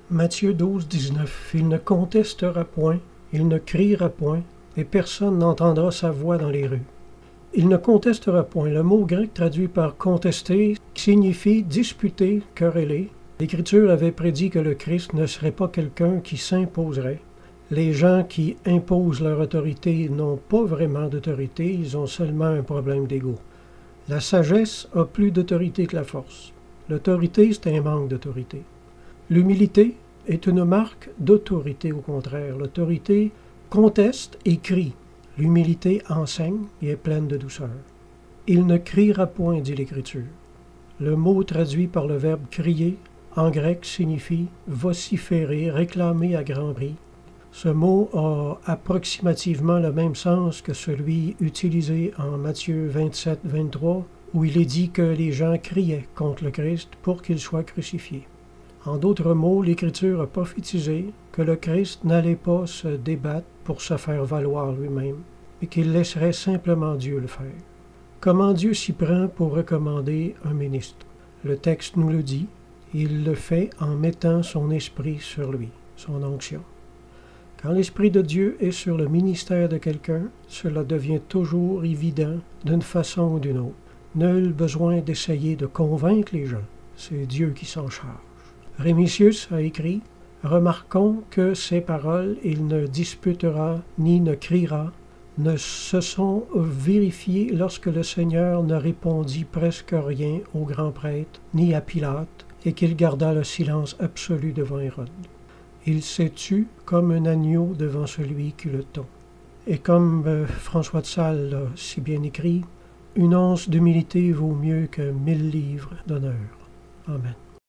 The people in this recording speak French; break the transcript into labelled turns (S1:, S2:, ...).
S1: Matthieu 12, 19. Il ne contestera point, il ne criera point, et personne n'entendra sa voix dans les rues. Il ne contestera point. Le mot grec traduit par contester signifie disputer, quereller. L'Écriture avait prédit que le Christ ne serait pas quelqu'un qui s'imposerait. Les gens qui imposent leur autorité n'ont pas vraiment d'autorité, ils ont seulement un problème d'ego. La sagesse a plus d'autorité que la force. L'autorité, c'est un manque d'autorité. L'humilité est une marque d'autorité, au contraire. L'autorité conteste et crie. L'humilité enseigne et est pleine de douceur. Il ne criera point, dit l'Écriture. Le mot traduit par le verbe crier, en grec, signifie vociférer, réclamer à grand bruit. Ce mot a approximativement le même sens que celui utilisé en Matthieu 27, 23, où il est dit que les gens criaient contre le Christ pour qu'il soit crucifié. En d'autres mots, l'Écriture a prophétisé que le Christ n'allait pas se débattre pour se faire valoir lui-même, mais qu'il laisserait simplement Dieu le faire. Comment Dieu s'y prend pour recommander un ministre? Le texte nous le dit, il le fait en mettant son esprit sur lui, son onction. Quand l'Esprit de Dieu est sur le ministère de quelqu'un, cela devient toujours évident d'une façon ou d'une autre. Nul besoin d'essayer de convaincre les gens, c'est Dieu qui s'en charge. Rémitius a écrit « Remarquons que ces paroles, il ne disputera ni ne criera, ne se sont vérifiées lorsque le Seigneur ne répondit presque rien au grand prêtre, ni à Pilate, et qu'il garda le silence absolu devant Hérode. Il s'est tu comme un agneau devant celui qui le tond. » Et comme François de Sales l'a si bien écrit, « Une once d'humilité vaut mieux que 1000 livres d'honneur. » Amen.